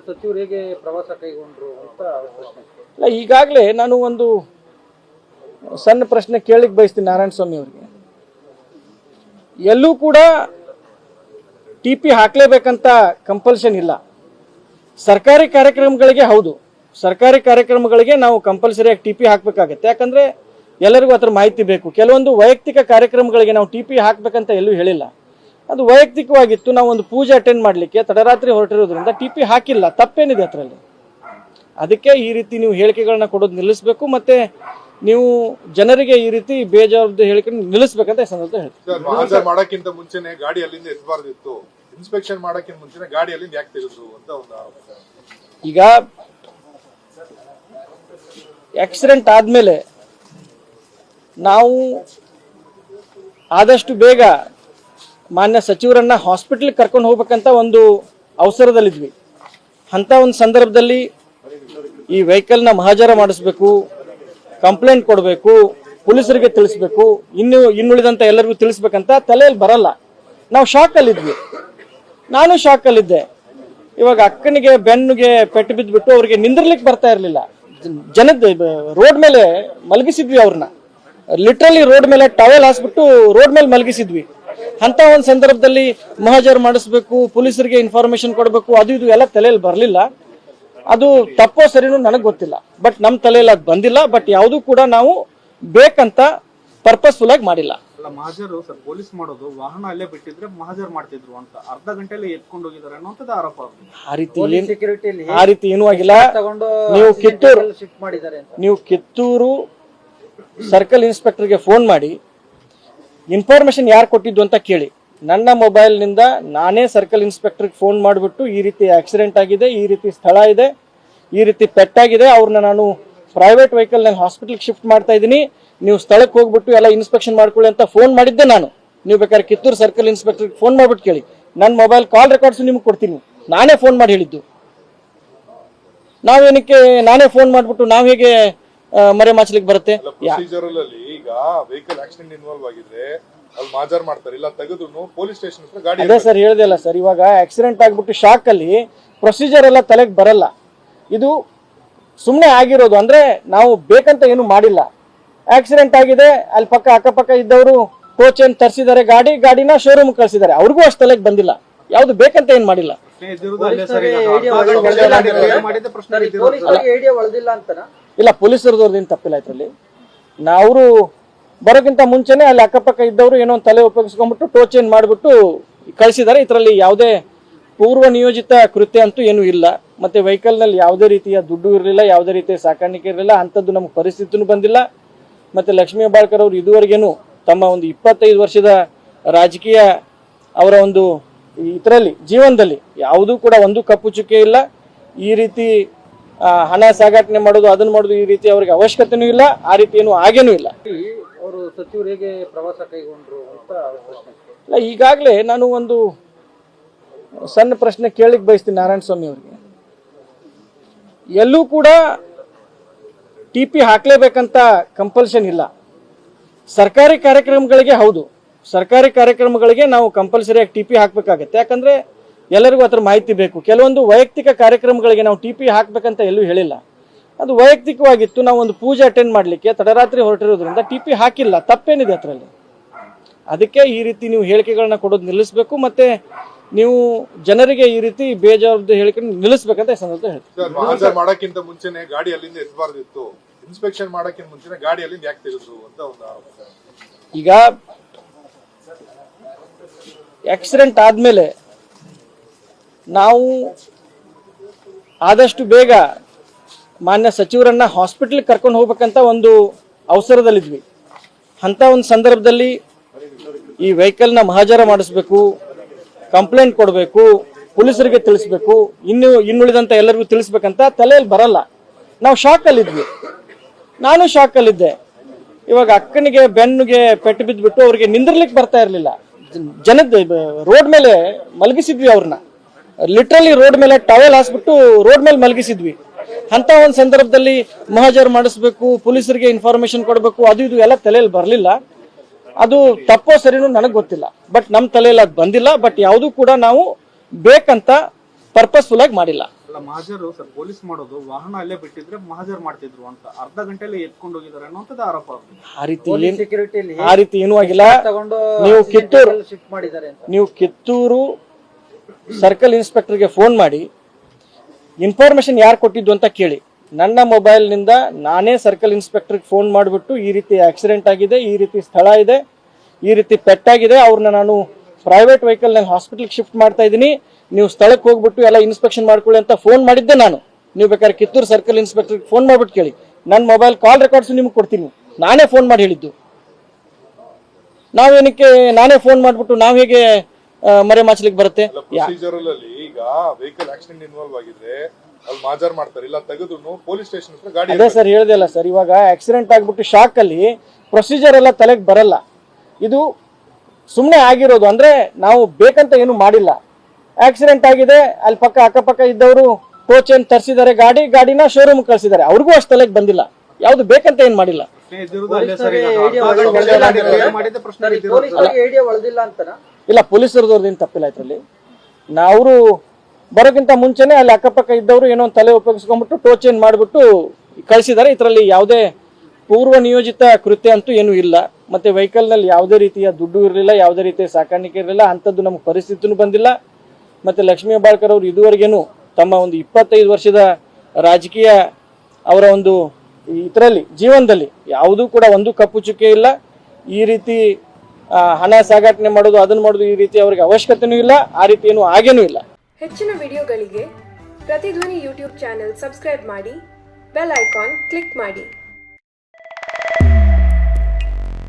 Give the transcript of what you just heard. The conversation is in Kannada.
ಸಚಿವರು ಹೇಗೆ ಪ್ರವಾಸ ಕೈಗೊಂಡ್ರು ಅಂತ ಪ್ರಶ್ನೆ. ಇಲ್ಲ, ಈಗಾಗಲೇ ನಾನು ಒಂದು ಸಣ್ಣ ಪ್ರಶ್ನೆ ಕೇಳಲಿಕ್ಕೆ ಬಯಸ್ತೀನಿ ನಾರಾಯಣಸ್ವಾಮಿ ಅವರಿಗೆ. ಎಲ್ಲೂ ಕೂಡ ಟಿಪಿ ಹಾಕ್ಲೇಬೇಕಂತ ಕಂಪಲ್ಷನ್ ಇಲ್ಲ. ಸರ್ಕಾರಿ ಕಾರ್ಯಕ್ರಮಗಳಿಗೆ ಹೌದು, ಸರ್ಕಾರಿ ಕಾರ್ಯಕ್ರಮಗಳಿಗೆ ನಾವು ಕಂಪಲ್ಸರಿಯಾಗಿ ಟಿಪಿ ಹಾಕಬೇಕಾಗತ್ತೆ. ಯಾಕಂದ್ರೆ ಎಲ್ಲರಿಗೂ ಅದ್ರ ಮಾಹಿತಿ ಬೇಕು. ಕೆಲವೊಂದು ವೈಯಕ್ತಿಕ ಕಾರ್ಯಕ್ರಮಗಳಿಗೆ ನಾವು ಟಿಪಿ ಹಾಕ್ಬೇಕಂತ ಎಲ್ಲೂ ಹೇಳಿಲ್ಲ. ಅದು ವೈಯಕ್ತಿಕವಾಗಿತ್ತು. ನಾವು ಒಂದು ಪೂಜೆ ಅಟೆಂಡ್ ಮಾಡಲಿಕ್ಕೆ ತಡರಾತ್ರಿ ಹೊರಟಿರೋದ್ರಿಂದ ಟಿಪಿ ಹಾಕಿಲ್ಲ. ತಪ್ಪೇನಿದೆ ಅದರಲ್ಲಿ? ಅದಕ್ಕೆ ಈ ರೀತಿ ನೀವು ಹೇಳಿಕೆಗಳನ್ನ ಕೊಡೋದು ನಿಲ್ಲಿಸಬೇಕು. ಮತ್ತೆ ನೀವು ಜನರಿಗೆ ಈ ರೀತಿ ಬೇಜವಾಬ್ದಾರಿ ಹೇಳಿಕೆ ನಿಲ್ಲಿಸಬೇಕಂತ ಸಂದರ್ಭ ಹೇಳ್ತೀವಿ. ಮಾಡಕ್ಕಿಂತ ಮುಂಚೆನೆ ಗಾಡಿ ಅಲ್ಲಿಂದ ಎತ್ತಬಾರ್ದಿತ್ತು. ಇನ್ಸ್ಪೆಕ್ಷನ್ ಮಾಡಕ್ಕಿಂತ ಮುಂಚೆನೆ ಗಾಡಿ ಅಲ್ಲಿಂದ ಯಾಕೆ ತೆಗೆದ್ರು ಅಂತ ಒಂದು ಈಗ ಆಕ್ಸಿಡೆಂಟ್ ಆದ್ಮೇಲೆ ನಾವು ಆದಷ್ಟು ಬೇಗ ಮಾನ್ಯ ಸಚಿವರನ್ನ ಹಾಸ್ಪಿಟಲ್ ಕರ್ಕೊಂಡು ಹೋಗ್ಬೇಕಂತ ಒಂದು ಅವಸರದಲ್ಲಿದ್ವಿ. ಅಂತ ಒಂದು ಸಂದರ್ಭದಲ್ಲಿ ಈ ವೆಹಿಕಲ್ನ ಮಹಾಜರ ಮಾಡಿಸ್ಬೇಕು, ಕಂಪ್ಲೇಂಟ್ ಕೊಡಬೇಕು, ಪೊಲೀಸರಿಗೆ ತಿಳಿಸ್ಬೇಕು, ಇನ್ನುಳಿದಂತ ಎಲ್ಲರಿಗೂ ತಿಳಿಸ್ಬೇಕಂತ ತಲೆಯಲ್ಲಿ ಬರಲ್ಲ. ನಾವು ಶಾಕಲ್ಲಿದ್ವಿ. ನಾನು ಶಾಕಲ್ಲಿದ್ದೆ. ಇವಾಗ ಅಕ್ಕನಿಗೆ ಬೆನ್ನಿಗೆ ಪೆಟ್ಟು ಬಿದ್ದುಬಿಟ್ಟು ಅವ್ರಿಗೆ ನಿಂದಿರ್ಲಿಕ್ಕೆ ಬರ್ತಾ ಇರಲಿಲ್ಲ. ಜನದ ರೋಡ್ ಮೇಲೆ ಮಲಗಿಸಿದ್ವಿ. ಅವ್ರನ್ನ ಲಿಟ್ರಲಿ ರೋಡ್ ಮೇಲೆ ಟವೆಲ್ ಹಾಸ್ಬಿಟ್ಟು ರೋಡ್ ಮೇಲೆ ಮಲಗಿಸಿದ್ವಿ. ಅಂತ ಒಂದು ಸಂದರ್ಭದಲ್ಲಿ ಮಹಾಜರ್ ಮಾಡಿಸ್ಬೇಕು, ಪೊಲೀಸರಿಗೆ ಇನ್ಫಾರ್ಮೇಶನ್ ಕೊಡಬೇಕು, ಅದು ಇದು ಎಲ್ಲ ತಲೆಯಲ್ಲಿ ಬರಲಿಲ್ಲ. ಅದು ತಪ್ಪೋ ಸರಿನೂ ನನಗೆ ಗೊತ್ತಿಲ್ಲ. ಬಟ್ ನಮ್ಮ ತಲೆಯಲ್ಲಿ ಅದು ಬಂದಿಲ್ಲ. ಬಟ್ ಯಾವುದೂ ಕೂಡ ನಾವು ಬೇಕಂತ ಪರ್ಪಸ್ಫುಲ್ ಆಗಿ ಮಾಡಿಲ್ಲ. ಮಹಾಜರು ಸರ್ ಪೊಲೀಸ್ ಮಾಡೋದು ವಾಹನ ಅಲ್ಲೇ ಬಿಟ್ಟಿದ್ರೆ ಮಹಾಜರ್ ಮಾಡ್ತಿದ್ರು ಅಂತ ಅರ್ಧ ಗಂಟೆಯಲ್ಲಿ ಎತ್ಕೊಂಡು ಹೋಗಿದ್ದಾರೆ ಅನ್ನೋಂಥದ್ದು ಆರೋಪ. ಆ ರೀತಿ ಏನೂ ಆಗಿಲ್ಲ. ನೀವು ಕಿತ್ತೂರು ಸರ್ಕಲ್ ಇನ್ಸ್ಪೆಕ್ಟರ್ಗೆ ಫೋನ್ ಮಾಡಿ ಇನ್ಫಾರ್ಮೇಶನ್ ಯಾರು ಕೊಟ್ಟಿದ್ದು ಅಂತ ಕೇಳಿ. ನನ್ನ ಮೊಬೈಲ್ನಿಂದ ನಾನೇ ಸರ್ಕಲ್ ಇನ್ಸ್ಪೆಕ್ಟರ್ಗೆ ಫೋನ್ ಮಾಡಿಬಿಟ್ಟು ಈ ರೀತಿ ಆಕ್ಸಿಡೆಂಟ್ ಆಗಿದೆ, ಈ ರೀತಿ ಸ್ಥಳ ಇದೆ, ಈ ರೀತಿ ಪೆಟ್ಟಾಗಿದೆ, ಅವ್ರನ್ನ ನಾನು ಪ್ರೈವೇಟ್ ವೆಹಿಕಲ್ ನಲ್ಲಿ ಹಾಸ್ಪಿಟಲ್ಗೆ ಶಿಫ್ಟ್ ಮಾಡ್ತಾ ಇದ್ದೀನಿ, ನೀವು ಸ್ಥಳಕ್ಕೆ ಹೋಗ್ಬಿಟ್ಟು ಎಲ್ಲ ಇನ್ಸ್ಪೆಕ್ಷನ್ ಮಾಡ್ಕೊಳ್ಳಿ ಅಂತ ಫೋನ್ ಮಾಡಿದ್ದೆ ನಾನು. ನೀವು ಬೇಕಾದ್ರೆ ಕಿತ್ತೂರು ಸರ್ಕಲ್ ಇನ್ಸ್ಪೆಕ್ಟರ್ಗೆ ಫೋನ್ ಮಾಡ್ಬಿಟ್ಟು ಕೇಳಿ. ನನ್ನ ಮೊಬೈಲ್ ಕಾಲ್ ರೆಕಾರ್ಡ್ಸ್ ನಿಮ್ಗೆ ಕೊಡ್ತೀನಿ. ನಾನೇ ಫೋನ್ ಮಾಡಿ ಹೇಳಿದ್ದು. ನಾವೇನಕ್ಕೆ ನಾನೇ ಫೋನ್ ಮಾಡ್ಬಿಟ್ಟು ನಾವು ಹೇಗೆ ಮರೆ ಮಾಚಲಿಕ್ಕೆ ಬರುತ್ತೆ? ಈಗ ವೆಹಿಕಲ್ ಆಕ್ಸಿಡೆಂಟ್ ಇನ್ವಾಲ್ವ್ ಆಗಿದ್ರೆ ಅಲ್ಲಿ ಮಾಜರ್ ಮಾಡ್ತಾರೆ, ಇಲ್ಲ ತೆಗೆದು ಪೊಲೀಸ್ ಸ್ಟೇಷನ್ ಗಾಡಿ. ಅದೇ ಸರ್ ಹೇಳ್ದೆ ಅಲ್ಲ ಸರ್, ಇವಾಗ ಆಕ್ಸಿಡೆಂಟ್ ಆಗ್ಬಿಟ್ಟು ಶಾಕ್ ಅಲ್ಲಿ ಪ್ರೊಸೀಜರ್ ಎಲ್ಲ ತಲೆಗೆ ಬರಲ್ಲ. ಇದು ಸುಮ್ಮನೆ ಆಗಿರೋದು. ಅಂದ್ರೆ ನಾವು ಬೇಕಂತ ಏನು ಮಾಡಿಲ್ಲ. ಆಕ್ಸಿಡೆಂಟ್ ಆಗಿದೆ, ಅಲ್ಲಿ ಅಕ್ಕಪಕ್ಕ ಇದ್ದವರು ಕೋಚ್ ಏನ್ ತರಿಸಿದ್ದಾರೆ, ಗಾಡಿನ ಶೋರೂಮ್ ಕಳಿಸಿದ್ದಾರೆ. ಅವ್ರಿಗೂ ಅಷ್ಟು ತಲೆಗೆ ಬಂದಿಲ್ಲ. ಯಾವ್ದು ಬೇಕಂತ ಏನ್ ಮಾಡಿಲ್ಲ. ಇಲ್ಲ, ಪೊಲೀಸರದವ್ರದ್ದೇನು ತಪ್ಪಿಲ್ಲ ಇದ್ರಲ್ಲಿ. ಅವರು ಬರೋಕ್ಕಿಂತ ಮುಂಚೆನೆ ಅಲ್ಲಿ ಅಕ್ಕಪಕ್ಕ ಇದ್ದವರು ಏನೋ ಒಂದು ತಲೆ ಉಪಯೋಗಿಸ್ಕೊಂಡ್ಬಿಟ್ಟು ಟೋ ಚೇಂಜ್ ಮಾಡಿಬಿಟ್ಟು ಕಳಿಸಿದ್ದಾರೆ. ಇದರಲ್ಲಿ ಯಾವುದೇ ಪೂರ್ವ ನಿಯೋಜಿತ ಕೃತ್ಯ ಅಂತೂ ಏನೂ ಇಲ್ಲ. ಮತ್ತೆ ವೆಹಿಕಲ್ ನಲ್ಲಿ ಯಾವುದೇ ರೀತಿಯ ದುಡ್ಡು ಇರಲಿಲ್ಲ, ಯಾವುದೇ ರೀತಿಯ ಸಾಕಾಣಿಕೆ ಇರಲಿಲ್ಲ. ಅಂಥದ್ದು ನಮ್ಗೆ ಪರಿಸ್ಥಿತಿನೂ ಬಂದಿಲ್ಲ. ಮತ್ತೆ ಲಕ್ಷ್ಮೀ ಹೆಬ್ಬಾಳ್ಕರ್ ಅವರು ಇದುವರೆಗೇನು ತಮ್ಮ ಒಂದು 25 ವರ್ಷದ ರಾಜಕೀಯ ಅವರ ಒಂದು ಇದರಲ್ಲಿ ಜೀವನದಲ್ಲಿ ಯಾವುದೂ ಕೂಡ ಒಂದು ಕಪ್ಪು ಚುಕ್ಕೆ ಇಲ್ಲ. ಈ ರೀತಿ ಹಣ ಸಾಗಾಟನೆ ಮಾಡೋದು, ಅದನ್ನ ಮಾಡೋದು, ಈ ರೀತಿ ಅವ್ರಿಗೆ ಅವಶ್ಯಕತೆನೂ ಇಲ್ಲ. ಆ ರೀತಿ ಏನು ಆಗೇನೂ ಇಲ್ಲ. ಅವರು ಸಚಿವರು ಹೇಗೆ ಪ್ರವಾಸ ಕೈಗೊಂಡ್ರು ಅಂತ ಪ್ರಶ್ನೆ. ಇಲ್ಲ, ಈಗಾಗಲೇ ನಾನು ಒಂದು ಸಣ್ಣ ಪ್ರಶ್ನೆ ಕೇಳಲಿಕ್ಕೆ ಬಯಸ್ತೀನಿ ನಾರಾಯಣಸ್ವಾಮಿ ಅವರಿಗೆ. ಎಲ್ಲೂ ಕೂಡ ಟಿಪಿ ಹಾಕ್ಲೇಬೇಕಂತ ಕಂಪಲ್ಷನ್ ಇಲ್ಲ. ಸರ್ಕಾರಿ ಕಾರ್ಯಕ್ರಮಗಳಿಗೆ ಹೌದು, ಸರ್ಕಾರಿ ಕಾರ್ಯಕ್ರಮಗಳಿಗೆ ನಾವು ಕಂಪಲ್ಸರಿಯಾಗಿ ಟಿಪಿ ಹಾಕಬೇಕಾಗತ್ತೆ. ಯಾಕಂದ್ರೆ ಎಲ್ಲರಿಗೂ ಅದ್ರ ಮಾಹಿತಿ ಬೇಕು. ಕೆಲವೊಂದು ವೈಯಕ್ತಿಕ ಕಾರ್ಯಕ್ರಮಗಳಿಗೆ ನಾವು ಟಿಪಿ ಹಾಕ್ಬೇಕಂತ ಎಲ್ಲೂ ಹೇಳಿಲ್ಲ. ಅದು ವೈಯಕ್ತಿಕವಾಗಿತ್ತು. ನಾವು ಒಂದು ಪೂಜೆ ಅಟೆಂಡ್ ಮಾಡಲಿಕ್ಕೆ ತಡರಾತ್ರಿ ಹೊರಟಿರೋದ್ರಿಂದ ಟಿಪಿ ಹಾಕಿಲ್ಲ. ತಪ್ಪೇನಿದೆ ಅದರಲ್ಲಿ? ಅದಕ್ಕೆ ಈ ರೀತಿ ನೀವು ಹೇಳಿಕೆಗಳನ್ನ ಕೊಡೋದು ನಿಲ್ಲಿಸಬೇಕು. ಮತ್ತೆ ನೀವು ಜನರಿಗೆ ಈ ರೀತಿ ಬೇಜವಾಬ್ದಾರಿ ಹೇಳಿಕೆ ನಿಲ್ಲಿಸಬೇಕಂತ ಸಂದರ್ಭ ಹೇಳ್ತೀವಿ. ಮಾಡಕ್ಕಿಂತ ಮುಂಚೆನೆ ಗಾಡಿ ಅಲ್ಲಿಂದ ಎತ್ತಬಾರ್ದಿತ್ತು. ಇನ್ಸ್ಪೆಕ್ಷನ್ ಮಾಡಕ್ಕಿಂತ ಮುಂಚೆನೆ ಗಾಡಿ ಅಲ್ಲಿಂದ ಯಾಕೆ ತೆಗೆದ್ರು ಅಂತ ಒಂದು ಈಗ ಆಕ್ಸಿಡೆಂಟ್ ಆದ್ಮೇಲೆ ನಾವು ಆದಷ್ಟು ಬೇಗ ಮಾನ್ಯ ಸಚಿವರನ್ನ ಹಾಸ್ಪಿಟಲ್ ಕರ್ಕೊಂಡು ಹೋಗ್ಬೇಕಂತ ಒಂದು ಅವಸರದಲ್ಲಿದ್ವಿ. ಅಂತ ಒಂದು ಸಂದರ್ಭದಲ್ಲಿ ಈ ವೆಹಿಕಲ್ನ ಮಹಾಜರ ಮಾಡಿಸ್ಬೇಕು, ಕಂಪ್ಲೇಂಟ್ ಕೊಡಬೇಕು, ಪೊಲೀಸರಿಗೆ ತಿಳಿಸ್ಬೇಕು, ಇನ್ನುಳಿದಂತ ಎಲ್ಲರಿಗೂ ತಿಳಿಸ್ಬೇಕಂತ ತಲೆಯಲ್ಲಿ ಬರಲ್ಲ. ನಾವು ಶಾಕಲ್ಲಿದ್ವಿ. ನಾನು ಶಾಕಲ್ಲಿದ್ದೆ. ಇವಾಗ ಅಕ್ಕನಿಗೆ ಬೆನ್ನಿಗೆ ಪೆಟ್ಟು ಬಿದ್ದುಬಿಟ್ಟು ಅವ್ರಿಗೆ ನಿಂದಿರ್ಲಿಕ್ಕೆ ಬರ್ತಾ ಇರಲಿಲ್ಲ. ಜನದ ರೋಡ್ ಮೇಲೆ ಮಲಗಿಸಿದ್ವಿ. ಅವ್ರನ್ನ ಲಿಟ್ರಲಿ ರೋಡ್ ಮೇಲೆ ಟವೆಲ್ ಹಾಸ್ಬಿಟ್ಟು ರೋಡ್ ಮೇಲೆ ಮಲಗಿಸಿದ್ವಿ. ಅಂತ ಒಂದು ಸಂದರ್ಭದಲ್ಲಿ ಮಹಾಜರ್ ಮಾಡಿಸ್ಬೇಕು, ಪೊಲೀಸರಿಗೆ ಇನ್ಫಾರ್ಮೇಶನ್ ಕೊಡಬೇಕು, ಅದು ಇದು ಎಲ್ಲ ತಲೆಯಲ್ಲಿ ಬರಲಿಲ್ಲ. ಅದು ತಪ್ಪೋ ಸರಿನೂ ನನಗೆ ಗೊತ್ತಿಲ್ಲ. ಬಟ್ ನಮ್ಮ ತಲೆಯಲ್ಲಿ ಅದು ಬಂದಿಲ್ಲ. ಬಟ್ ಯಾವುದೂ ಕೂಡ ನಾವು ಬೇಕಂತ ಪರ್ಪಸ್ಫುಲ್ ಆಗಿ ಮಾಡಿಲ್ಲ. ಅಲ್ಲ ಮಹಾಜರು ಸರ್ ಪೊಲೀಸ್ ಮಾಡೋದು ವಾಹನ ಅಲ್ಲೇ ಬಿಟ್ಟಿದ್ರೆ ಮಹಾಜರ್ ಮಾಡ್ತಿದ್ರು ಅಂತ ಅರ್ಧ ಗಂಟೆಯಲ್ಲಿ ಎತ್ಕೊಂಡು ಹೋಗಿದ್ದಾರೆ ಅನ್ನೋಂಥದ್ದು ಆರೋಪ ಅವ್ರದ್ದು. ಆ ರೀತಿ ಏನೂ ಆಗಿಲ್ಲ. ನೀವು ಕಿತ್ತೂರು ಸರ್ಕಲ್ ಇನ್ಸ್ಪೆಕ್ಟರ್ಗೆ ಫೋನ್ ಮಾಡಿ ಇನ್ಫಾರ್ಮೇಶನ್ ಯಾರು ಕೊಟ್ಟಿದ್ದು ಅಂತ ಕೇಳಿ. ನನ್ನ ಮೊಬೈಲ್ನಿಂದ ನಾನೇ ಸರ್ಕಲ್ ಇನ್ಸ್ಪೆಕ್ಟರ್ಗೆ ಫೋನ್ ಮಾಡಿಬಿಟ್ಟು ಈ ರೀತಿ ಆಕ್ಸಿಡೆಂಟ್ ಆಗಿದೆ, ಈ ರೀತಿ ಸ್ಥಳ ಇದೆ, ಈ ರೀತಿ ಪೆಟ್ಟಾಗಿದೆ, ಅವ್ರನ್ನ ನಾನು ಪ್ರೈವೇಟ್ ವೆಹಿಕಲ್ ನಲ್ಲಿ ಹಾಸ್ಪಿಟಲ್ಗೆ ಶಿಫ್ಟ್ ಮಾಡ್ತಾ ಇದ್ದೀನಿ, ನೀವು ಸ್ಥಳಕ್ಕೆ ಹೋಗ್ಬಿಟ್ಟು ಎಲ್ಲ ಇನ್ಸ್ಪೆಕ್ಷನ್ ಮಾಡ್ಕೊಳ್ಳಿ ಅಂತ ಫೋನ್ ಮಾಡಿದ್ದೆ ನಾನು. ನೀವು ಬೇಕಾದ್ರೆ ಕಿತ್ತೂರು ಸರ್ಕಲ್ ಇನ್ಸ್ಪೆಕ್ಟರ್ಗೆ ಫೋನ್ ಮಾಡ್ಬಿಟ್ಟು ಕೇಳಿ. ನನ್ನ ಮೊಬೈಲ್ ಕಾಲ್ ರೆಕಾರ್ಡ್ಸ್ ನಿಮ್ಗೆ ಕೊಡ್ತೀನಿ. ನಾನೇ ಫೋನ್ ಮಾಡಿ ಹೇಳಿದ್ದು. ನಾವೇನಕ್ಕೆ ನಾನೇ ಫೋನ್ ಮಾಡ್ಬಿಟ್ಟು ನಾವು ಹೇಗೆ ಮರೆ ಮಾಚಲಿಕ್ಕೆ ಬರುತ್ತೆ? ಪ್ರೊಸೀಜರಲ್ ಅಲ್ಲಿ ಈಗ ವೆಹಿಕಲ್ ಆಕ್ಸಿಡೆಂಟ್ ಇನ್ವಾಲ್ವ್ ಆಗಿದ್ರೆ ಅಲ್ಲಿ ಮಾಜರ್ ಮಾಡ್ತಾರೆ, ಇಲ್ಲ ತೆಗೆದು ಪೊಲೀಸ್ ಸ್ಟೇಷನ್ ಹತ್ರ ಗಾಡಿ. ಅದೇ ಸರ್ ಹೇಳ್ದೆ ಅಲ್ಲ ಸರ್, ಇವಾಗ ಆಕ್ಸಿಡೆಂಟ್ ಆಗ್ಬಿಟ್ಟು ಶಾಕ್ ಅಲ್ಲಿ ಪ್ರೊಸೀಜರ್ ಎಲ್ಲ ತಲೆಗೆ ಬರಲ್ಲ. ಇದು ಸುಮ್ಮನೆ ಆಗಿರೋದು, ಅಂದ್ರೆ ನಾವು ಬೇಕಂತ ಏನು ಮಾಡಿಲ್ಲ. ಆಕ್ಸಿಡೆಂಟ್ ಆಗಿದೆ, ಅಲ್ಲಿ ಅಕ್ಕಪಕ್ಕ ಇದ್ದವರು ಕೋಚ್ ಏನ್ ತರಿಸಿದ್ದಾರೆ, ಗಾಡಿನ ಶೋರೂಮ್ ಕಳ್ಸಿದ್ದಾರೆ, ಅವ್ರಿಗೂ ಅಷ್ಟು ತಲೆಗೆ ಬಂದಿಲ್ಲ. ಯಾವ್ದು ಬೇಕಂತ ಏನ್ ಮಾಡಿಲ್ಲ. ಇಲ್ಲ, ಪೊಲೀಸರದವ್ರದ್ದೇನು ತಪ್ಪಿಲ್ಲ ಇದ್ರಲ್ಲಿ. ಅವರು ಬರೋಕ್ಕಿಂತ ಮುಂಚೆನೆ ಅಲ್ಲಿ ಅಕ್ಕಪಕ್ಕ ಇದ್ದವರು ಏನೋ ಒಂದು ತಲೆ ಉಪಯೋಗಿಸ್ಕೊಂಡ್ಬಿಟ್ಟು ಟೋ ಚೇಂಜ್ ಮಾಡಿಬಿಟ್ಟು ಕಳಿಸಿದ್ದಾರೆ. ಇದರಲ್ಲಿ ಯಾವುದೇ ಪೂರ್ವ ನಿಯೋಜಿತ ಕೃತ್ಯ ಅಂತೂ ಏನೂ ಇಲ್ಲ. ಮತ್ತೆ ವೆಹಿಕಲ್ ನಲ್ಲಿ ಯಾವುದೇ ರೀತಿಯ ದುಡ್ಡು ಇರಲಿಲ್ಲ, ಯಾವುದೇ ರೀತಿಯ ಸಾಕಾಣಿಕೆ ಇರಲಿಲ್ಲ, ಅಂಥದ್ದು ನಮ್ಗೆ ಪರಿಸ್ಥಿತಿನೂ ಬಂದಿಲ್ಲ. ಮತ್ತೆ ಲಕ್ಷ್ಮೀ ಹೆಬ್ಬಾಳ್ಕರ್ ಅವರು ಇದುವರೆಗೇನು ತಮ್ಮ ಒಂದು 25 ವರ್ಷದ ರಾಜಕೀಯ ಅವರ ಒಂದು ಇದರಲ್ಲಿ ಜೀವನದಲ್ಲಿ ಯಾವುದೂ ಕೂಡ ಒಂದು ಕಪ್ಪು ಚುಕ್ಕೆ ಇಲ್ಲ. ಈ ರೀತಿ ಹಣ ಸಾಗಾಟನೆ ಮಾಡೋದು, ಅದನ್ನ ಮಾಡೋದು, ಈ ರೀತಿ ಅವರಿಗೆ ಅವಶ್ಯಕತೆನೂ ಇಲ್ಲ. ಆ ರೀತಿ ಏನು ಆಗೇನೂ ಇಲ್ಲ. ಹೆಚ್ಚಿನ ವಿಡಿಯೋಗಳಿಗೆ ಪ್ರತಿಧ್ವನಿ ಯೂಟ್ಯೂಬ್ ಚಾನೆಲ್ ಸಬ್ಸ್ಕ್ರೈಬ್ ಮಾಡಿ, ಬೆಲ್ ಐಕಾನ್ ಕ್ಲಿಕ್ ಮಾಡಿ.